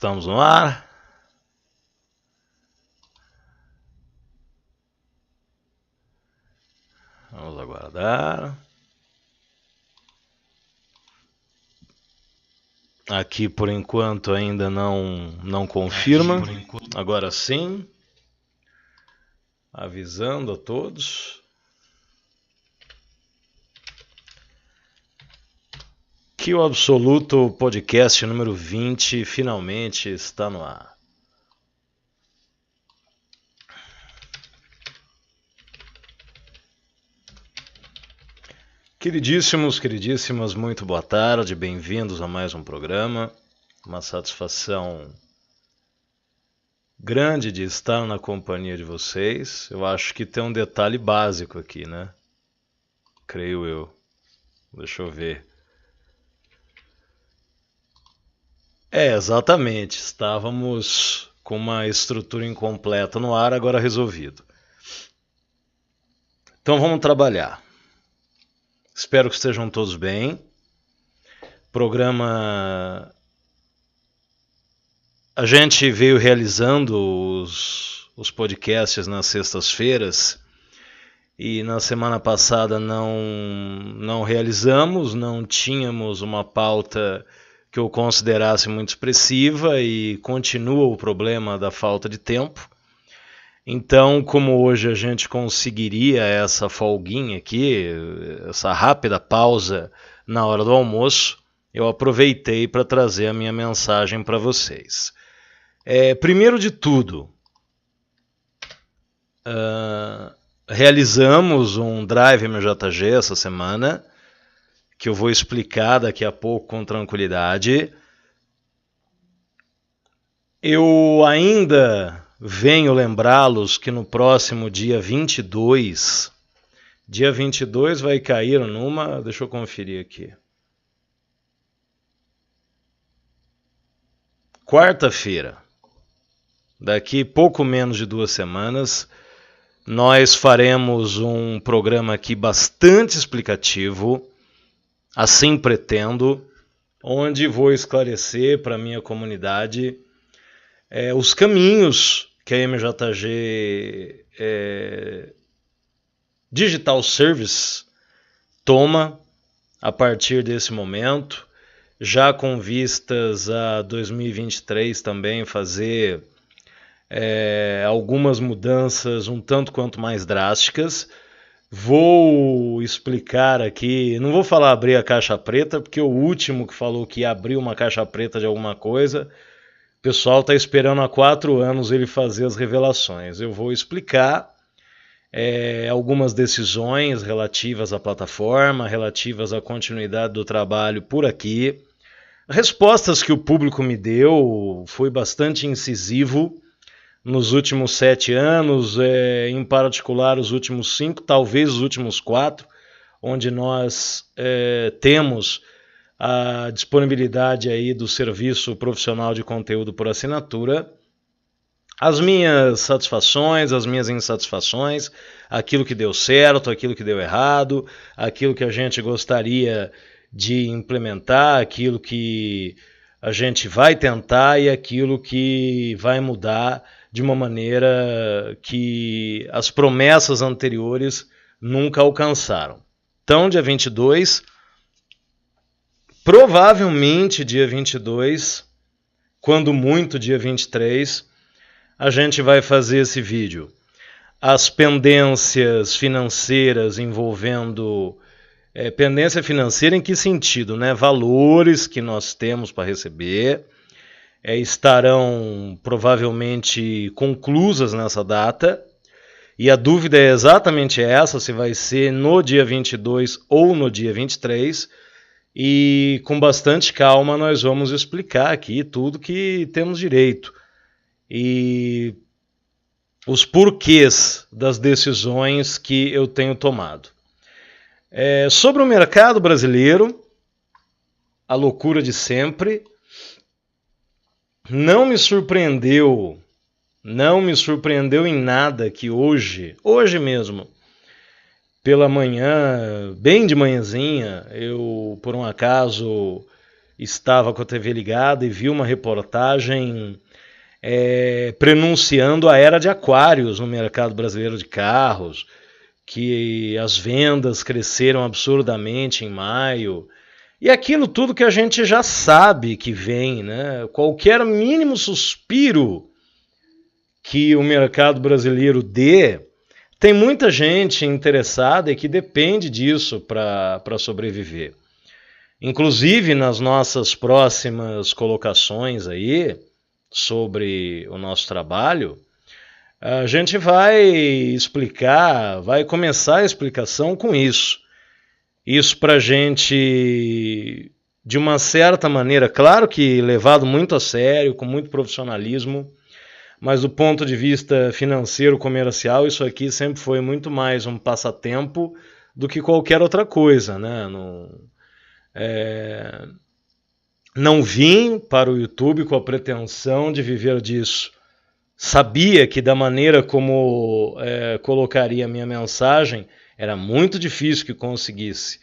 Estamos no ar. Vamos aguardar. Aqui por enquanto ainda não confirma. Agora sim. Avisando a todos que o Absoluto Podcast número 20 finalmente está no ar. Queridíssimos, queridíssimas, muito boa tarde, bem-vindos a mais um programa. Uma satisfação grande de estar na companhia de vocês. Eu acho que tem um detalhe básico aqui, né? Creio eu. Deixa eu ver. Exatamente. Estávamos com uma estrutura incompleta no ar, agora resolvido. Então vamos trabalhar. Espero que estejam todos bem. Programa... A gente veio realizando os podcasts nas sextas-feiras e na semana passada não realizamos, não tínhamos uma pauta que eu considerasse muito expressiva e continua o problema da falta de tempo. Então, como hoje a gente conseguiria essa folguinha aqui, essa rápida pausa na hora do almoço, eu aproveitei para trazer a minha mensagem para vocês. Primeiro de tudo, realizamos um Drive MJG essa semana, que eu vou explicar daqui a pouco com tranquilidade. Eu ainda venho lembrá-los que no próximo dia 22 vai cair numa... Deixa eu conferir aqui. Quarta-feira, daqui pouco menos de 2 semanas, nós faremos um programa aqui bastante explicativo, assim pretendo, onde vou esclarecer para a minha comunidade os caminhos que a MJG Digital Service toma a partir desse momento, já com vistas a 2023 também fazer algumas mudanças um tanto quanto mais drásticas. Vou explicar aqui, não vou falar abrir a caixa preta, porque o último que falou que ia abrir uma caixa preta de alguma coisa, o pessoal está esperando há 4 anos ele fazer as revelações. Eu vou explicar algumas decisões relativas à plataforma, relativas à continuidade do trabalho por aqui. Respostas que o público me deu, foi bastante incisivo nos últimos 7 anos, em particular os últimos 5, talvez os últimos 4, onde nós temos a disponibilidade aí do serviço profissional de conteúdo por assinatura. As minhas satisfações, as minhas insatisfações, aquilo que deu certo, aquilo que deu errado, aquilo que a gente gostaria de implementar, aquilo que a gente vai tentar e aquilo que vai mudar de uma maneira que as promessas anteriores nunca alcançaram. Então, dia 22, provavelmente dia 22, quando muito dia 23, a gente vai fazer esse vídeo. As pendências financeiras envolvendo... pendência financeira em que sentido, né? Valores que nós temos para receber estarão provavelmente conclusas nessa data. E a dúvida é exatamente essa, se vai ser no dia 22 ou no dia 23. E com bastante calma nós vamos explicar aqui tudo que temos direito. E os porquês das decisões que eu tenho tomado. Sobre o mercado brasileiro, a loucura de sempre. Não me surpreendeu em nada que hoje mesmo, pela manhã, bem de manhãzinha, eu por um acaso estava com a TV ligada e viu uma reportagem prenunciando a era de Aquários no mercado brasileiro de carros, que as vendas cresceram absurdamente em maio, e aquilo tudo que a gente já sabe que vem, né? Qualquer mínimo suspiro que o mercado brasileiro dê, tem muita gente interessada e que depende disso para sobreviver. Inclusive, nas nossas próximas colocações aí, sobre o nosso trabalho, a gente vai explicar, vai começar a explicação com isso. Isso para a gente, de uma certa maneira, claro que levado muito a sério, com muito profissionalismo, mas do ponto de vista financeiro, comercial, isso aqui sempre foi muito mais um passatempo do que qualquer outra coisa, né? Não vim para o YouTube com a pretensão de viver disso. Sabia que da maneira como colocaria a minha mensagem, era muito difícil que conseguisse.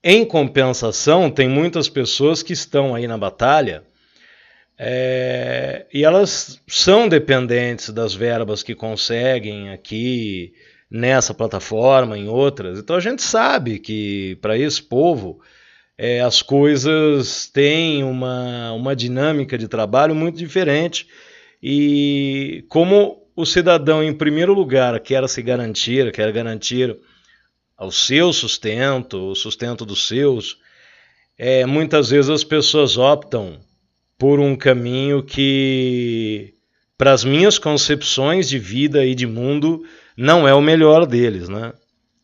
Em compensação, tem muitas pessoas que estão aí na batalha e elas são dependentes das verbas que conseguem aqui nessa plataforma, em outras. Então a gente sabe que para esse povo as coisas têm uma dinâmica de trabalho muito diferente, e como o cidadão, em primeiro lugar, quer garantir ao seu sustento, o sustento dos seus, muitas vezes as pessoas optam por um caminho que, para as minhas concepções de vida e de mundo, não é o melhor deles, né?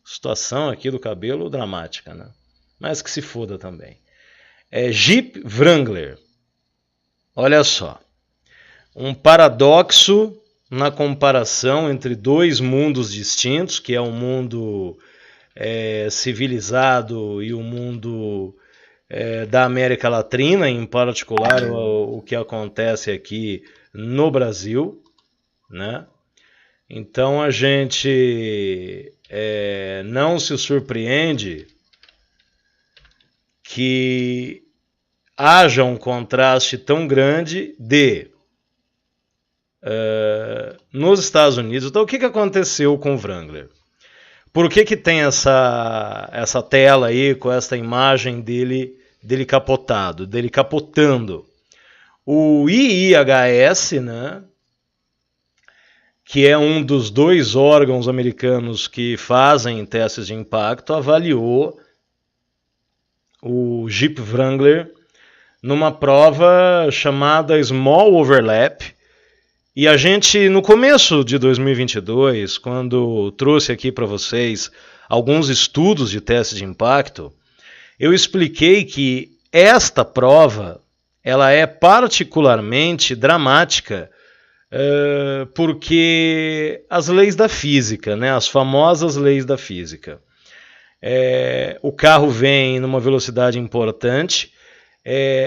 Situação aqui do cabelo dramática, né? Mas que se foda também. Jeep Wrangler. Olha só. Um paradoxo na comparação entre dois mundos distintos, que é o mundo civilizado e o mundo da América Latina, em particular o que acontece aqui no Brasil, né? Então a gente não se surpreende que haja um contraste tão grande nos Estados Unidos. Então, o que aconteceu com o Wrangler? Por que tem essa tela aí com essa imagem dele capotando? O IIHS, né, que é um dos dois órgãos americanos que fazem testes de impacto, avaliou o Jeep Wrangler numa prova chamada Small Overlap. E a gente, no começo de 2022, quando trouxe aqui para vocês alguns estudos de teste de impacto, eu expliquei que esta prova ela é particularmente dramática porque as leis da física, né, as famosas leis da física. O carro vem numa velocidade importante,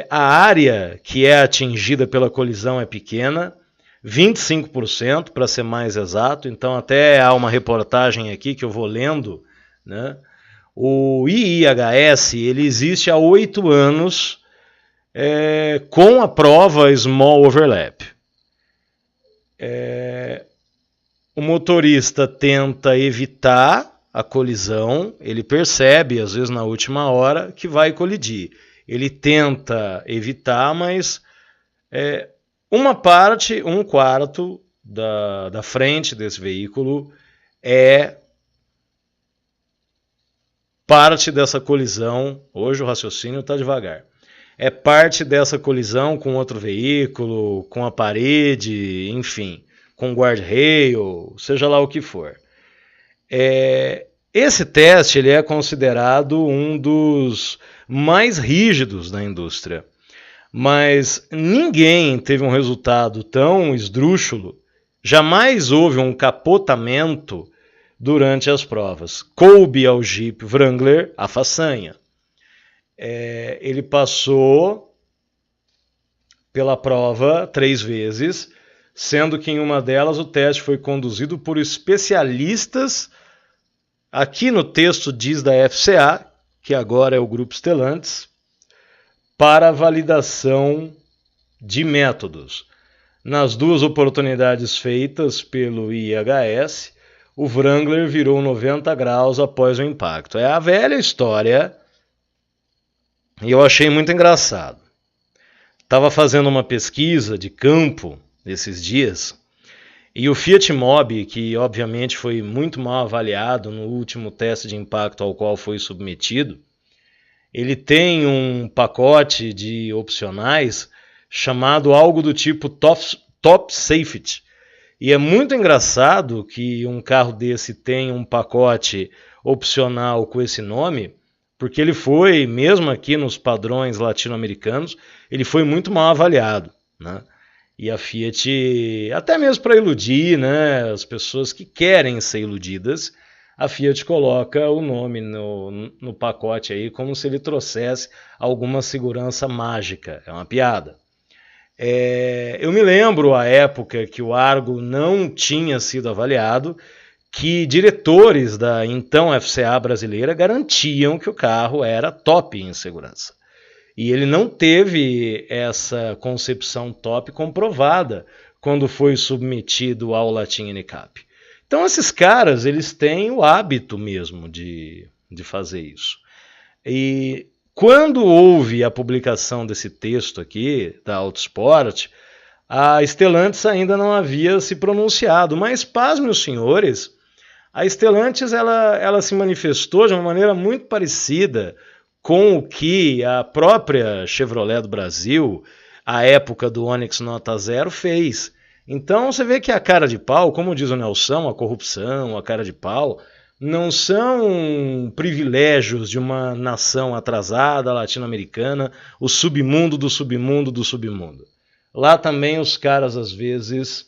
a área que é atingida pela colisão é pequena, 25% para ser mais exato. Então até há uma reportagem aqui que eu vou lendo, né? O IIHS ele existe há 8 anos com a prova Small Overlap. O motorista tenta evitar a colisão, ele percebe, às vezes na última hora, que vai colidir. Ele tenta evitar, mas uma parte, 1/4 da frente desse veículo é parte dessa colisão. Hoje o raciocínio está devagar. É parte dessa colisão com outro veículo, com a parede, enfim, com guardrail, seja lá o que for. Esse teste ele é considerado um dos mais rígidos da indústria, mas ninguém teve um resultado tão esdrúxulo, jamais houve um capotamento durante as provas. Coube ao Jeep Wrangler a façanha. Ele passou pela prova 3 vezes, sendo que em uma delas o teste foi conduzido por especialistas. Aqui no texto diz da FCA, que agora é o Grupo Stellantis, para validação de métodos. Nas duas oportunidades feitas pelo IHS, o Wrangler virou 90 graus após o impacto. É a velha história e eu achei muito engraçado. Estava fazendo uma pesquisa de campo esses dias e o Fiat Mobi, que obviamente foi muito mal avaliado no último teste de impacto ao qual foi submetido, ele tem um pacote de opcionais chamado algo do tipo Top Safety. E é muito engraçado que um carro desse tenha um pacote opcional com esse nome, porque ele foi, mesmo aqui nos padrões latino-americanos, ele foi muito mal avaliado, né? E a Fiat, até mesmo para iludir, né, as pessoas que querem ser iludidas, a Fiat coloca o nome no pacote aí como se ele trouxesse alguma segurança mágica. É uma piada. Eu me lembro a época que o Argo não tinha sido avaliado, que diretores da então FCA brasileira garantiam que o carro era top em segurança. E ele não teve essa concepção top comprovada quando foi submetido ao Latin NCAP. Então esses caras, eles têm o hábito mesmo de fazer isso. E quando houve a publicação desse texto aqui, da Autosport, a Stellantis ainda não havia se pronunciado, mas pasmem os senhores, a Stellantis ela se manifestou de uma maneira muito parecida com o que a própria Chevrolet do Brasil, à época do Onix Nota Zero, fez. Então você vê que a cara de pau, como diz o Nelson, a corrupção, a cara de pau, não são privilégios de uma nação atrasada, latino-americana, o submundo do submundo do submundo. Lá também os caras, às vezes,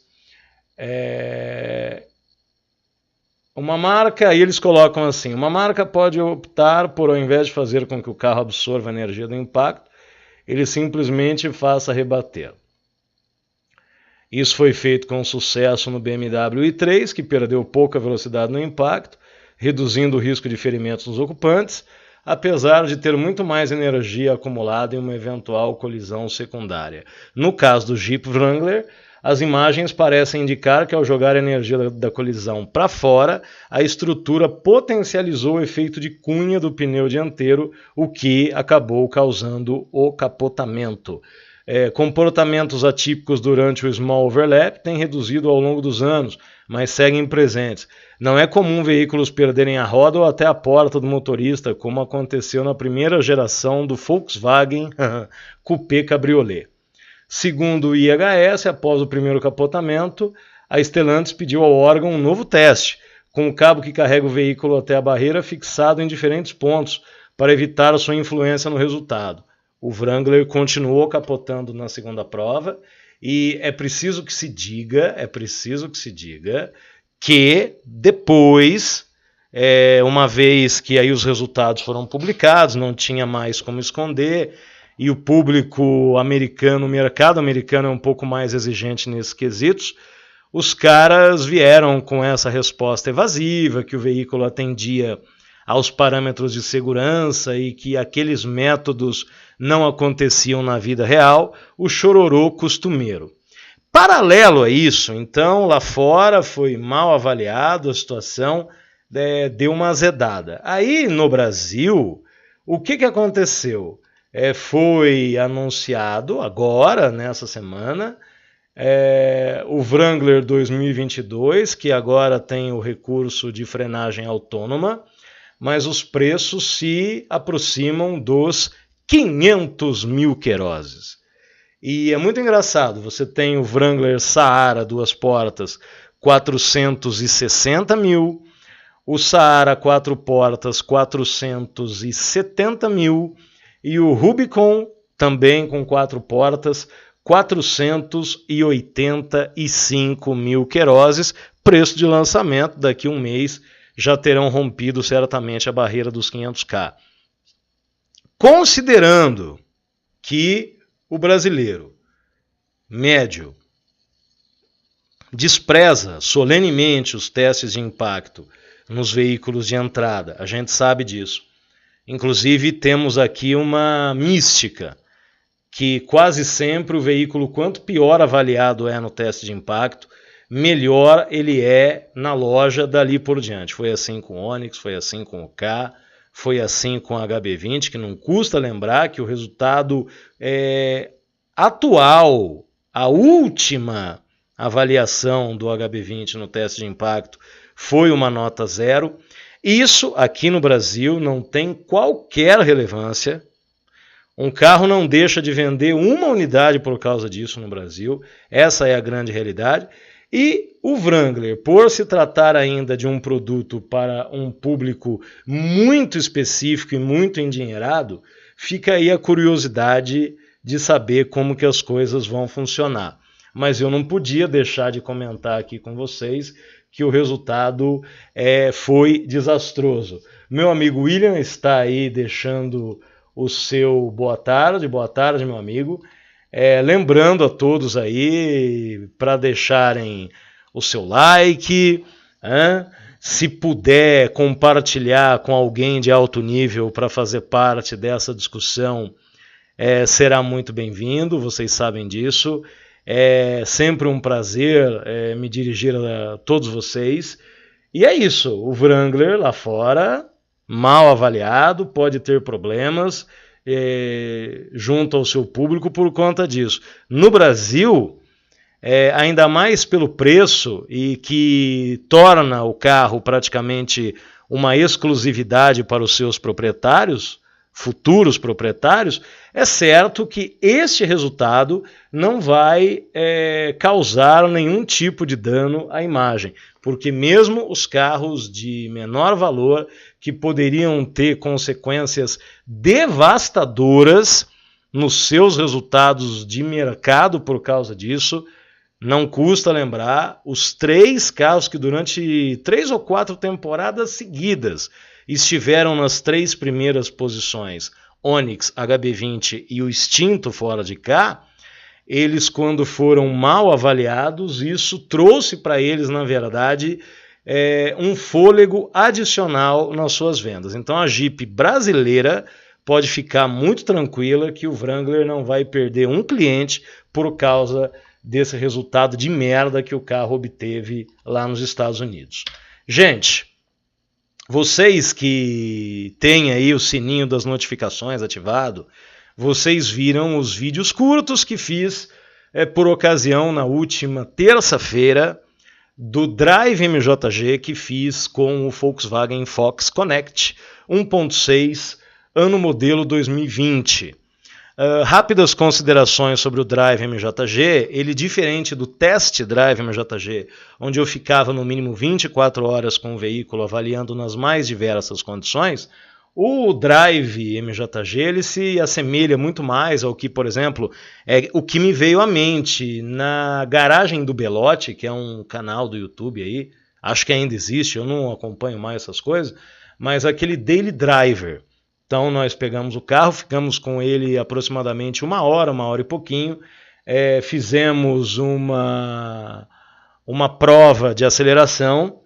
uma marca, aí eles colocam assim, uma marca pode optar por, ao invés de fazer com que o carro absorva a energia do impacto, ele simplesmente faça rebater. Isso foi feito com sucesso no BMW i3, que perdeu pouca velocidade no impacto, reduzindo o risco de ferimentos nos ocupantes, apesar de ter muito mais energia acumulada em uma eventual colisão secundária. No caso do Jeep Wrangler, as imagens parecem indicar que ao jogar a energia da colisão para fora, a estrutura potencializou o efeito de cunha do pneu dianteiro, o que acabou causando o capotamento. Comportamentos atípicos durante o small overlap têm reduzido ao longo dos anos, mas seguem presentes. Não é comum veículos perderem a roda ou até a porta do motorista, como aconteceu na primeira geração do Volkswagen Coupé Cabriolet. Segundo o IHS, após o primeiro capotamento, a Stellantis pediu ao órgão um novo teste, com o cabo que carrega o veículo até a barreira fixado em diferentes pontos, para evitar a sua influência no resultado. O Wrangler continuou capotando na segunda prova e é preciso que se diga que depois, uma vez que aí os resultados foram publicados, não tinha mais como esconder, e o público americano, o mercado americano é um pouco mais exigente nesses quesitos, os caras vieram com essa resposta evasiva, que o veículo atendia aos parâmetros de segurança e que aqueles métodos não aconteciam na vida real, o chororô costumeiro. Paralelo a isso, então, lá fora foi mal avaliado, a situação deu uma azedada. Aí, no Brasil, o que aconteceu? Foi anunciado agora, nessa semana, o Wrangler 2022, que agora tem o recurso de frenagem autônoma, mas os preços se aproximam dos 500 mil queroses. E é muito engraçado, você tem o Wrangler Saara, duas portas, 460 mil, o Saara, quatro portas, 470 mil, e o Rubicon, também com quatro portas, 485 mil queroses, preço de lançamento, daqui a um mês já terão rompido certamente a barreira dos 500k. Considerando que o brasileiro médio despreza solenemente os testes de impacto nos veículos de entrada, a gente sabe disso. Inclusive temos aqui uma mística que quase sempre o veículo, quanto pior avaliado é no teste de impacto, melhor ele é na loja dali por diante. Foi assim com o Onix, foi assim com o K, foi assim com o HB20, que não custa lembrar que o resultado atual, a última avaliação do HB20 no teste de impacto foi uma nota 0. Isso aqui no Brasil não tem qualquer relevância. Um carro não deixa de vender uma unidade por causa disso no Brasil. Essa é a grande realidade. E o Wrangler, por se tratar ainda de um produto para um público muito específico e muito endinheirado, fica aí a curiosidade de saber como que as coisas vão funcionar. Mas eu não podia deixar de comentar aqui com vocês que o resultado foi desastroso. Meu amigo William está aí deixando o seu boa tarde meu amigo. Lembrando a todos aí para deixarem o seu like, se puder compartilhar com alguém de alto nível para fazer parte dessa discussão, será muito bem-vindo, vocês sabem disso. É sempre um prazer me dirigir a todos vocês. E é isso, o Wrangler lá fora, mal avaliado, pode ter problemas junto ao seu público por conta disso. No Brasil, ainda mais pelo preço e que torna o carro praticamente uma exclusividade para os seus proprietários, futuros proprietários, é certo que este resultado não vai causar nenhum tipo de dano à imagem, porque mesmo os carros de menor valor, que poderiam ter consequências devastadoras nos seus resultados de mercado por causa disso, não custa lembrar os 3 carros que durante 3 ou 4 temporadas seguidas estiveram nas 3 primeiras posições, Onix, HB20 e o extinto fora de cá. Eles, quando foram mal avaliados, isso trouxe para eles, na verdade, um fôlego adicional nas suas vendas. Então a Jeep brasileira pode ficar muito tranquila que o Wrangler não vai perder um cliente por causa desse resultado de merda que o carro obteve lá nos Estados Unidos. Gente, vocês que têm aí o sininho das notificações ativado, vocês viram os vídeos curtos que fiz por ocasião na última terça-feira do Drive MJG que fiz com o Volkswagen Fox Connect 1.6 ano modelo 2020. Rápidas considerações sobre o Drive MJG. Ele, diferente do Test Drive MJG, onde eu ficava no mínimo 24 horas com o veículo avaliando nas mais diversas condições, o Drive MJG ele se assemelha muito mais ao que, por exemplo, o que me veio à mente na Garagem do Belote, que é um canal do YouTube aí, acho que ainda existe, eu não acompanho mais essas coisas, mas aquele Daily Driver. Então nós pegamos o carro, ficamos com ele aproximadamente uma hora e pouquinho, fizemos uma prova de aceleração,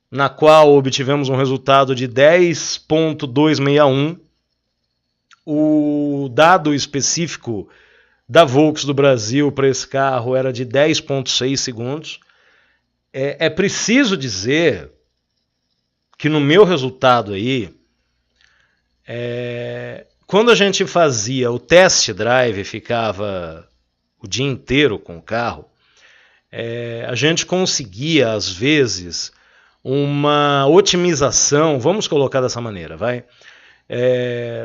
na qual obtivemos um resultado de 10.261. O dado específico da Volks do Brasil para esse carro era de 10.6 segundos. É preciso dizer que no meu resultado aí, quando a gente fazia o test drive, ficava o dia inteiro com o carro, a gente conseguia, às vezes, uma otimização, vamos colocar dessa maneira,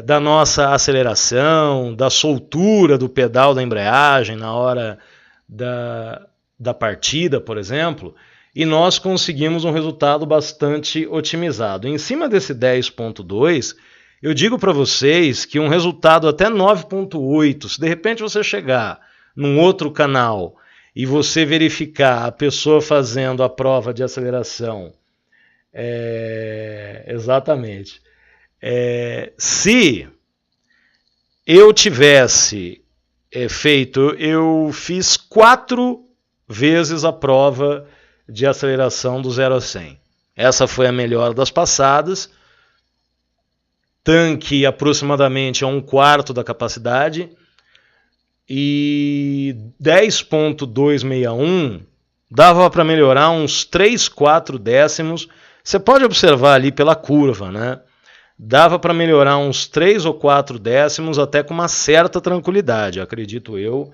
da nossa aceleração, da soltura do pedal da embreagem na hora da partida, por exemplo, e nós conseguimos um resultado bastante otimizado. Em cima desse 10.2, eu digo para vocês que um resultado até 9.8, se de repente você chegar num outro canal e você verificar a pessoa fazendo a prova de aceleração, exatamente, se eu tivesse feito, eu fiz 4 vezes a prova de aceleração do 0 a 100. Essa foi a melhor das passadas. Tanque aproximadamente a 1/4 da capacidade. e 10.261 dava para melhorar uns 3, 4 décimos. Você pode observar ali pela curva, né? Dava para melhorar uns 3 ou 4 décimos até com uma certa tranquilidade. Acredito eu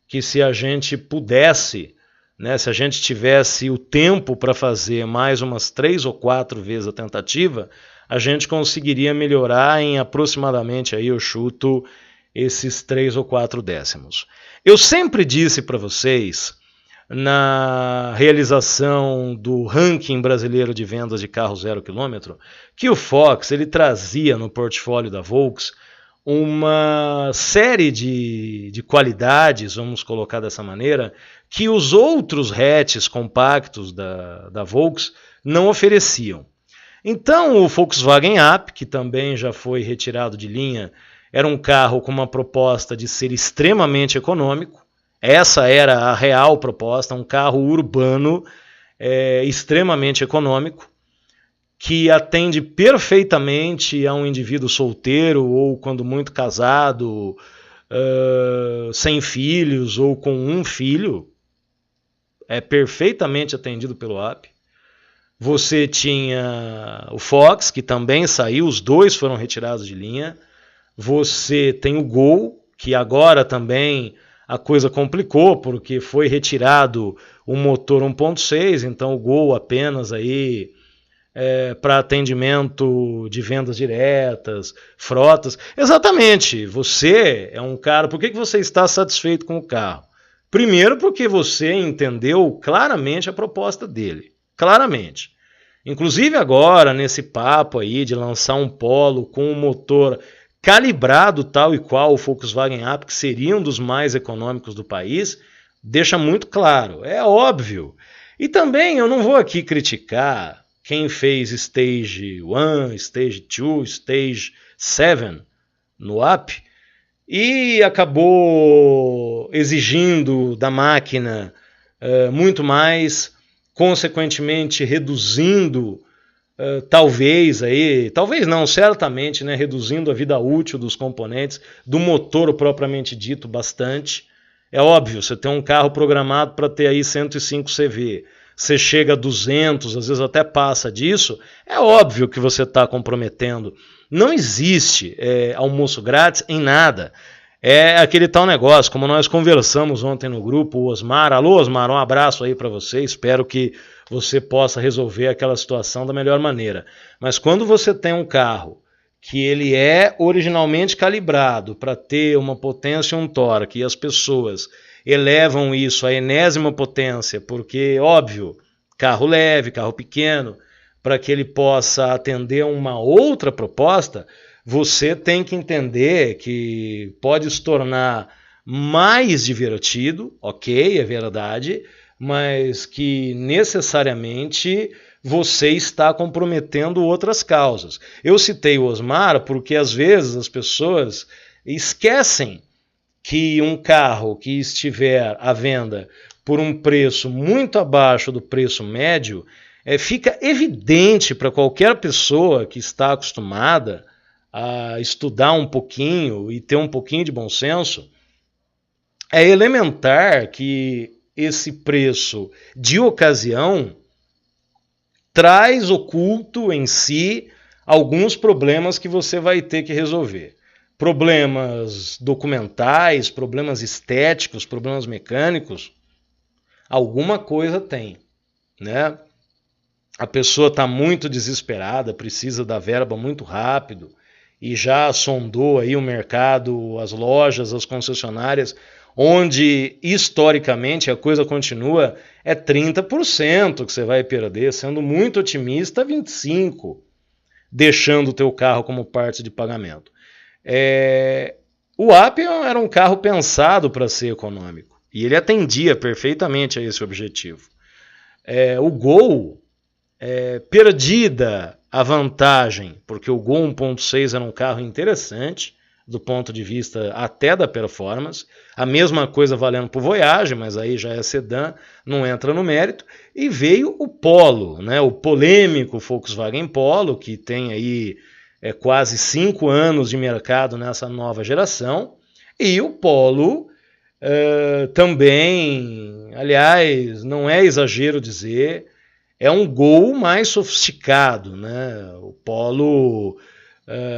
que se a gente pudesse, né, se a gente tivesse o tempo para fazer mais umas 3 ou 4 vezes a tentativa, a gente conseguiria melhorar em aproximadamente, aí eu chuto, esses 3 ou 4 décimos. Eu sempre disse para vocês, na realização do ranking brasileiro de vendas de carro 0 km, que o Fox ele trazia no portfólio da Volks uma série de qualidades, vamos colocar dessa maneira, que os outros hatches compactos da Volks não ofereciam. Então o Volkswagen Up, que também já foi retirado de linha, era um carro com uma proposta de ser extremamente econômico. Essa era a real proposta, um carro urbano extremamente econômico, que atende perfeitamente a um indivíduo solteiro ou, quando muito, casado, sem filhos ou com um filho. É perfeitamente atendido pelo Up. Você tinha o Fox, que também saiu, os dois foram retirados de linha. Você tem o Gol, que agora também a coisa complicou, porque foi retirado o motor 1.6, então o Gol apenas aí para atendimento de vendas diretas, frotas. Exatamente, você é um cara... Por que você está satisfeito com o carro? Primeiro porque você entendeu claramente a proposta dele. Claramente. Inclusive agora, nesse papo aí de lançar um Polo com um motor calibrado tal e qual o Volkswagen Up, que seria um dos mais econômicos do país, deixa muito claro, é óbvio. E também eu não vou aqui criticar quem fez Stage 1, Stage 2, Stage 7 no Up e acabou exigindo da máquina muito mais, consequentemente reduzindo talvez não, certamente, né, reduzindo a vida útil dos componentes, do motor propriamente dito bastante. É óbvio, você tem um carro programado para ter aí 105 CV, você chega a 200, às vezes até passa disso, é óbvio que você está comprometendo. Não existe almoço grátis em nada. É aquele tal negócio, como nós conversamos ontem no grupo, o Osmar. Alô, Osmar, um abraço aí para você, espero que você possa resolver aquela situação da melhor maneira. Mas quando você tem um carro que ele é originalmente calibrado para ter uma potência e um torque, e as pessoas elevam isso à enésima potência, porque, óbvio, carro leve, carro pequeno, para que ele possa atender uma outra proposta, você tem que entender que pode se tornar mais divertido, ok, é verdade, mas que necessariamente você está comprometendo outras causas. Eu citei o Osmar porque às vezes as pessoas esquecem que um carro que estiver à venda por um preço muito abaixo do preço médio, fica evidente para qualquer pessoa que está acostumada a estudar um pouquinho e ter um pouquinho de bom senso, é elementar que esse preço de ocasião traz oculto em si alguns problemas que você vai ter que resolver. Problemas documentais, problemas estéticos, problemas mecânicos, alguma coisa tem, né? A pessoa está muito desesperada, precisa da verba muito rápido, e já sondou aí o mercado, as lojas, as concessionárias, onde historicamente a coisa continua, 30% que você vai perder, sendo muito otimista, 25%, deixando o teu carro como parte de pagamento. O Up era um carro pensado para ser econômico, e ele atendia perfeitamente a esse objetivo. O Gol, perdida a vantagem, porque o Gol 1.6 era um carro interessante, do ponto de vista até da performance, a mesma coisa valendo para o Voyage, mas aí já é sedã, não entra no mérito, e veio o Polo, né, o polêmico Volkswagen Polo, que tem aí quase 5 anos de mercado nessa nova geração, e o Polo também, aliás, não é exagero dizer, é um Gol mais sofisticado, né? O Polo,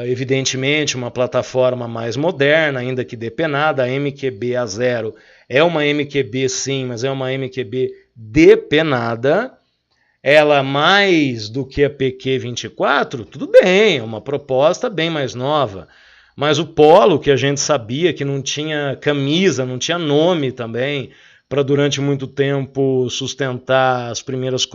evidentemente, uma plataforma mais moderna, ainda que depenada. A MQB A0 é uma MQB sim, mas é uma MQB depenada. Ela mais do que a PQ24, tudo bem, é uma proposta bem mais nova. Mas o Polo, que a gente sabia que não tinha camisa, não tinha nome também, para durante muito tempo sustentar as primeiras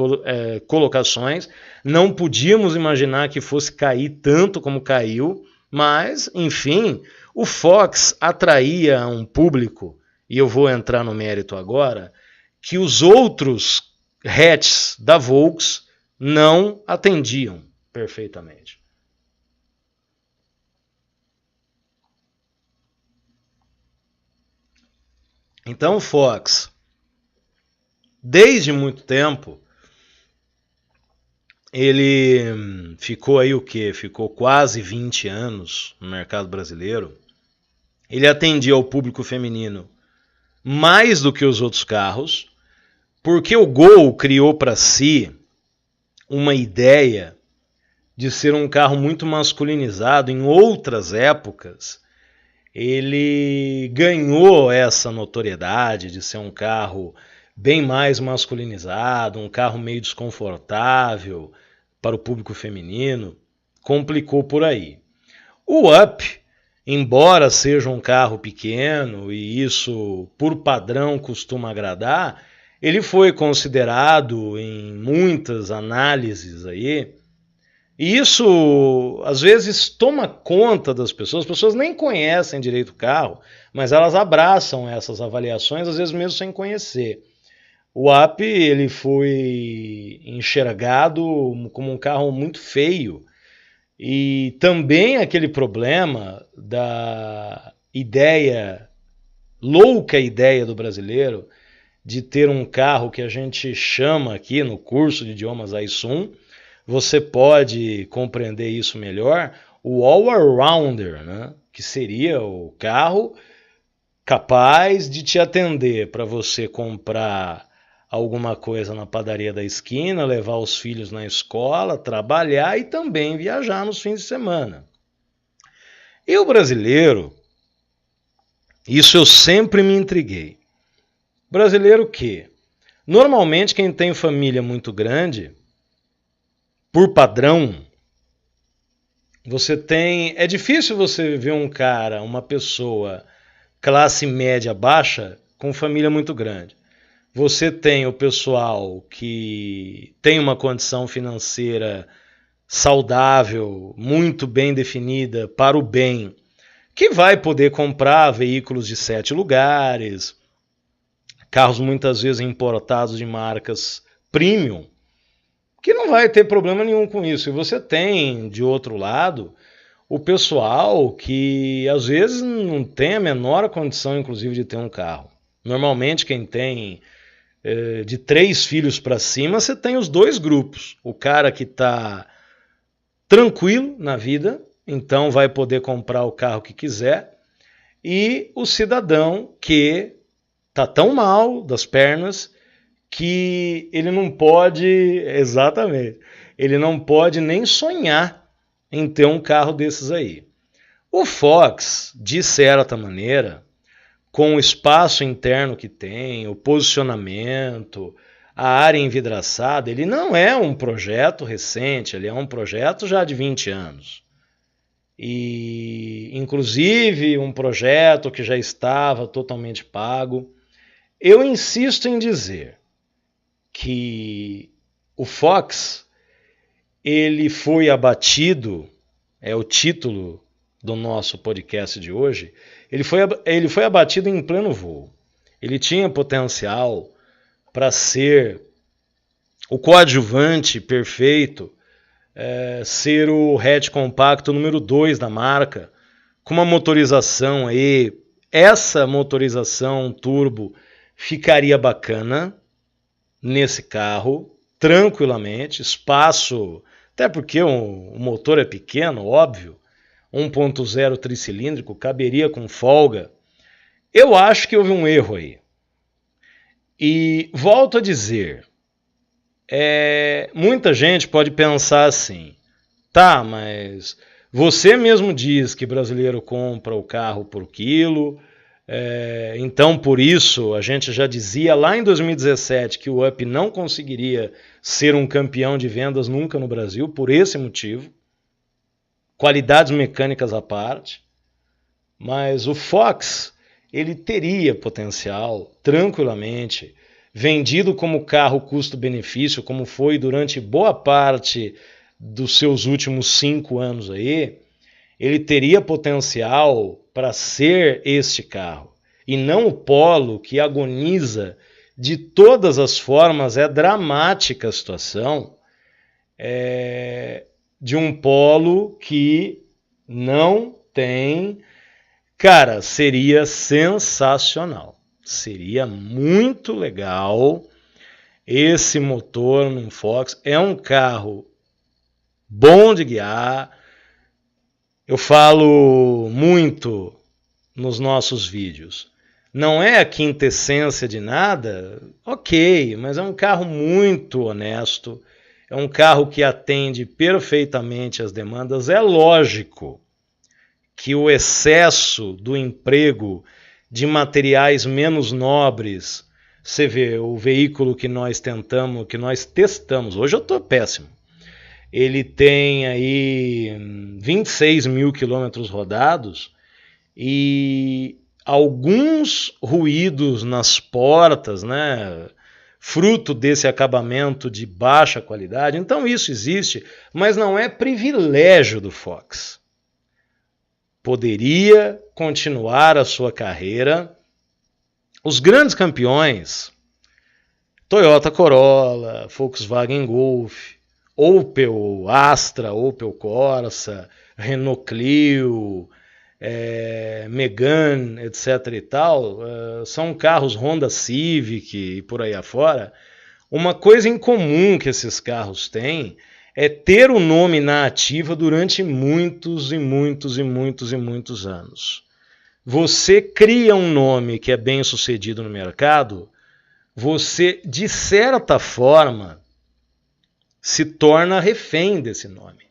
colocações. Não podíamos imaginar que fosse cair tanto como caiu, mas, enfim, o Fox atraía um público, e eu vou entrar no mérito agora, que os outros hatches da Volks não atendiam perfeitamente. Então o Fox, desde muito tempo, ele ficou aí o quê? Ficou quase 20 anos no mercado brasileiro. Ele atendia ao público feminino mais do que os outros carros, porque o Gol criou para si uma ideia de ser um carro muito masculinizado. Em outras épocas, ele ganhou essa notoriedade de ser um carro bem mais masculinizado, um carro meio desconfortável para o público feminino, complicou por aí. O Up, embora seja um carro pequeno e isso por padrão costuma agradar, ele foi considerado em muitas análises aí. E isso, às vezes, toma conta das pessoas. As pessoas nem conhecem direito o carro, mas elas abraçam essas avaliações, às vezes mesmo sem conhecer. O Up, ele foi enxergado como um carro muito feio. E também aquele problema da louca ideia do brasileiro de ter um carro que a gente chama aqui no curso de idiomas Aisum, você pode compreender isso melhor, o all-arounder, né? Que seria o carro capaz de te atender para você comprar alguma coisa na padaria da esquina, levar os filhos na escola, trabalhar e também viajar nos fins de semana. E o brasileiro, isso eu sempre me intriguei. Brasileiro que, normalmente quem tem família muito grande, por padrão, é difícil você ver um cara, uma pessoa classe média baixa com família muito grande. Você tem o pessoal que tem uma condição financeira saudável, muito bem definida para o bem, que vai poder comprar veículos de 7 lugares, carros muitas vezes importados de marcas premium, que não vai ter problema nenhum com isso. E você tem, de outro lado, o pessoal que às vezes não tem a menor condição, inclusive, de ter um carro. Normalmente, quem tem de 3 filhos para cima, você tem os dois grupos. O cara que está tranquilo na vida, então vai poder comprar o carro que quiser, e o cidadão que está tão mal das pernas que ele não pode, exatamente, ele não pode nem sonhar em ter um carro desses aí. O Fox, de certa maneira, com o espaço interno que tem, o posicionamento, a área envidraçada, ele não é um projeto recente, ele é um projeto já de 20 anos. E, inclusive, um projeto que já estava totalmente pago. Eu insisto em dizer que o Fox, ele foi abatido, é o título do nosso podcast de hoje, ele foi abatido em pleno voo. Ele tinha potencial para ser o coadjuvante perfeito, ser o hatch compacto número 2 da marca, com uma motorização aí, essa motorização turbo ficaria bacana nesse carro, tranquilamente, espaço, até porque o motor é pequeno, óbvio, 1.0 tricilíndrico, caberia com folga. Eu acho que houve um erro aí. E volto a dizer, muita gente pode pensar assim, tá, mas você mesmo diz que brasileiro compra o carro por quilo, então por isso a gente já dizia lá em 2017 que o Up não conseguiria ser um campeão de vendas nunca no Brasil, por esse motivo, qualidades mecânicas à parte, mas o Fox, ele teria potencial, tranquilamente, vendido como carro custo-benefício, como foi durante boa parte dos seus últimos 5 anos aí, ele teria potencial para ser este carro. E não o Polo, que agoniza de todas as formas, é dramática a situação de um Polo que não tem... Cara, seria sensacional. Seria muito legal esse motor num Fox. É um carro bom de guiar. Eu falo muito nos nossos vídeos. Não é a quintessência de nada? Ok, mas é um carro muito honesto. É um carro que atende perfeitamente às demandas. É lógico que o excesso do emprego de materiais menos nobres, você vê o veículo que nós testamos, hoje eu estou péssimo, ele tem aí 26 mil quilômetros rodados e alguns ruídos nas portas, né, fruto desse acabamento de baixa qualidade. Então isso existe, mas não é privilégio do Fox. Poderia continuar a sua carreira. Os grandes campeões, Toyota Corolla, Volkswagen Golf, Opel Astra, Opel Corsa, Renault Clio, Megane, etc. e tal, são carros Honda Civic e por aí afora. Uma coisa em comum que esses carros têm é ter o nome na ativa durante muitos e muitos e muitos e muitos anos. Você cria um nome que é bem sucedido no mercado, você, de certa forma, se torna refém desse nome.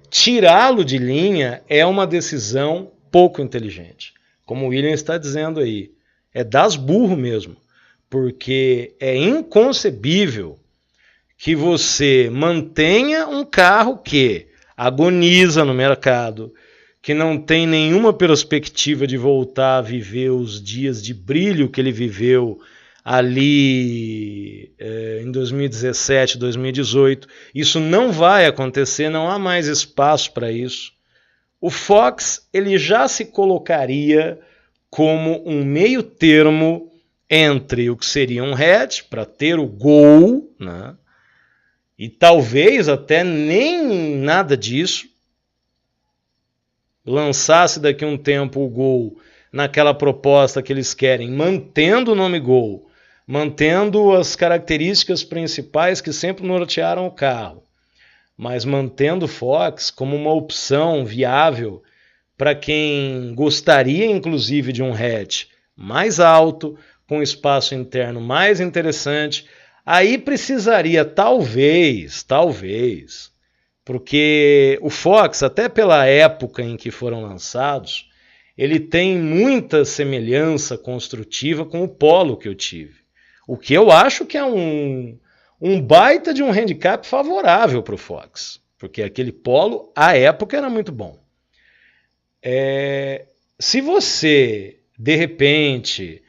Tirá-lo de linha é uma decisão pouco inteligente. Como o William está dizendo aí, é das burro mesmo, porque é inconcebível que você mantenha um carro que agoniza no mercado, que não tem nenhuma perspectiva de voltar a viver os dias de brilho que ele viveu ali em 2017, 2018. Isso não vai acontecer, não há mais espaço para isso. O Fox, ele já se colocaria como um meio termo entre o que seria um hatch, para ter o Gol, né? E talvez até nem nada disso, lançasse daqui a um tempo o Gol naquela proposta que eles querem, mantendo o nome Gol, mantendo as características principais que sempre nortearam o carro, mas mantendo o Fox como uma opção viável para quem gostaria inclusive de um hatch mais alto, com espaço interno mais interessante. Aí precisaria, talvez, porque o Fox, até pela época em que foram lançados, ele tem muita semelhança construtiva com o Polo que eu tive. O que eu acho que é um baita de um handicap favorável para o Fox, porque aquele Polo, à época, era muito bom. Se você, de repente...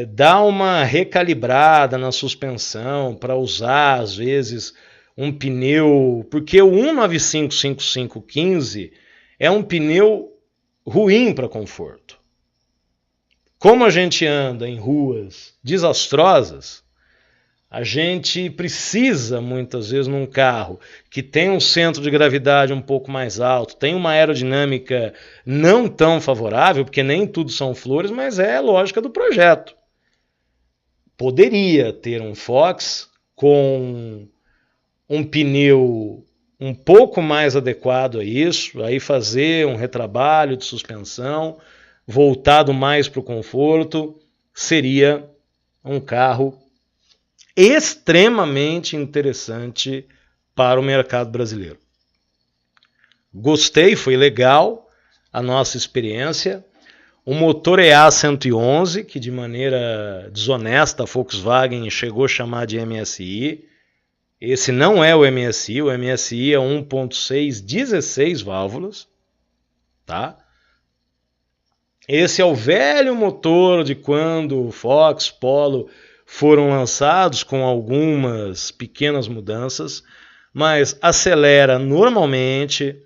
dá uma recalibrada na suspensão para usar, às vezes, um pneu... Porque o 195/5515 é um pneu ruim para conforto. Como a gente anda em ruas desastrosas, a gente precisa, muitas vezes, num carro que tem um centro de gravidade um pouco mais alto, tem uma aerodinâmica não tão favorável, porque nem tudo são flores, mas é a lógica do projeto. Poderia ter um Fox com um pneu um pouco mais adequado a isso, aí fazer um retrabalho de suspensão, voltado mais para o conforto, seria um carro extremamente interessante para o mercado brasileiro. Gostei, foi legal a nossa experiência. O motor EA111, que de maneira desonesta a Volkswagen chegou a chamar de MSI. Esse não é o MSI é 1.6, 16 válvulas, tá? Esse é o velho motor de quando o Fox, Polo foram lançados com algumas pequenas mudanças, mas acelera normalmente.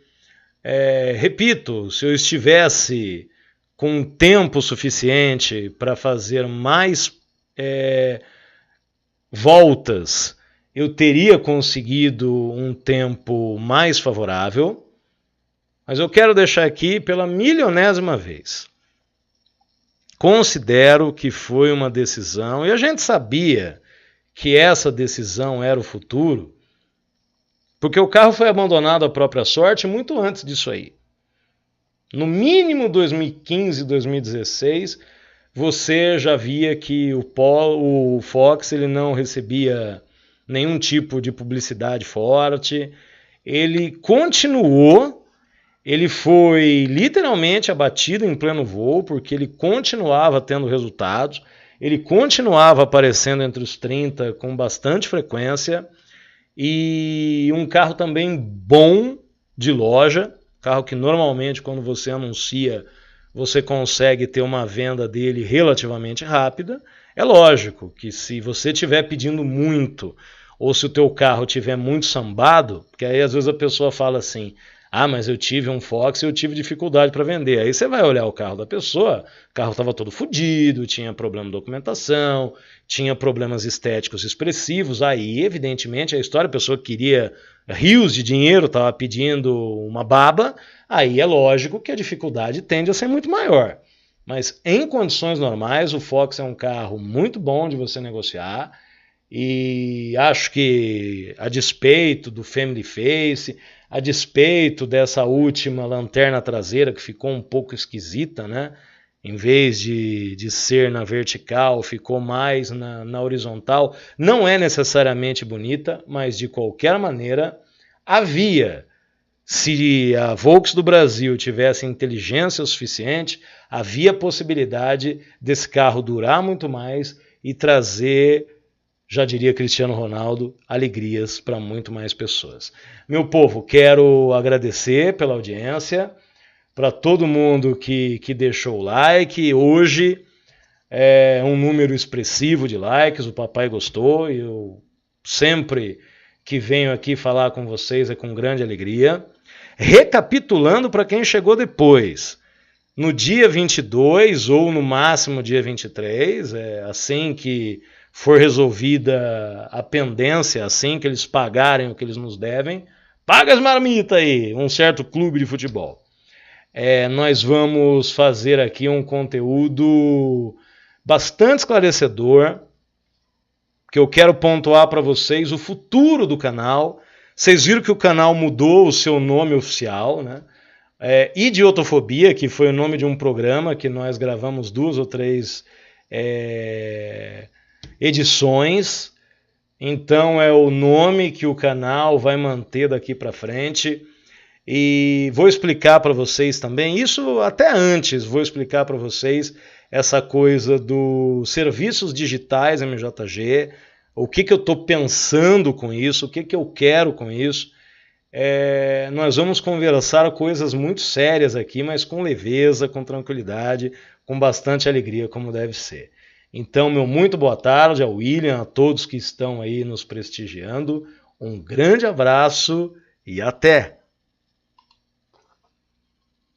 Repito, se eu estivesse com tempo suficiente para fazer mais voltas, eu teria conseguido um tempo mais favorável, mas eu quero deixar aqui pela milionésima vez. Considero que foi uma decisão, e a gente sabia que essa decisão era o futuro, porque o carro foi abandonado à própria sorte muito antes disso aí. No mínimo 2015, 2016, você já via que o Fox ele não recebia nenhum tipo de publicidade forte. Ele continuou, ele foi literalmente abatido em pleno voo, porque ele continuava tendo resultados, ele continuava aparecendo entre os 30 com bastante frequência, e um carro também bom de loja, carro que normalmente quando você anuncia, você consegue ter uma venda dele relativamente rápida. É lógico que se você estiver pedindo muito, ou se o teu carro estiver muito sambado, porque aí às vezes a pessoa fala assim, mas eu tive um Fox e eu tive dificuldade para vender. Aí você vai olhar o carro da pessoa, o carro estava todo fodido, tinha problema de documentação, tinha problemas estéticos expressivos. Aí, evidentemente, a história, a pessoa queria rios de dinheiro, estava pedindo uma baba, aí é lógico que a dificuldade tende a ser muito maior. Mas em condições normais, o Fox é um carro muito bom de você negociar, e acho que a despeito do Family Face, a despeito dessa última lanterna traseira que ficou um pouco esquisita, né? Em vez de ser na vertical, ficou mais na horizontal. Não é necessariamente bonita, mas de qualquer maneira havia, se a Volks do Brasil tivesse inteligência o suficiente, havia possibilidade desse carro durar muito mais e trazer, já diria Cristiano Ronaldo, alegrias para muito mais pessoas. Meu povo, quero agradecer pela audiência, para todo mundo que deixou o like. Hoje é um número expressivo de likes, o papai gostou, e eu sempre que venho aqui falar com vocês é com grande alegria. Recapitulando para quem chegou depois, no dia 22 ou no máximo dia 23, assim que for resolvida a pendência, assim que eles pagarem o que eles nos devem, paga as marmitas aí, um certo clube de futebol. Nós vamos fazer aqui um conteúdo bastante esclarecedor, que eu quero pontuar para vocês o futuro do canal. Vocês viram que o canal mudou o seu nome oficial, né? Idiotofobia, que foi o nome de um programa que nós gravamos 2 ou 3 edições. Então é o nome que o canal vai manter daqui para frente. E vou explicar para vocês também, isso até antes, vou explicar para vocês essa coisa dos serviços digitais MJG, o que eu estou pensando com isso, o que eu quero com isso. Nós vamos conversar coisas muito sérias aqui, mas com leveza, com tranquilidade, com bastante alegria, como deve ser. Então, meu muito boa tarde ao William, a todos que estão aí nos prestigiando. Um grande abraço e até!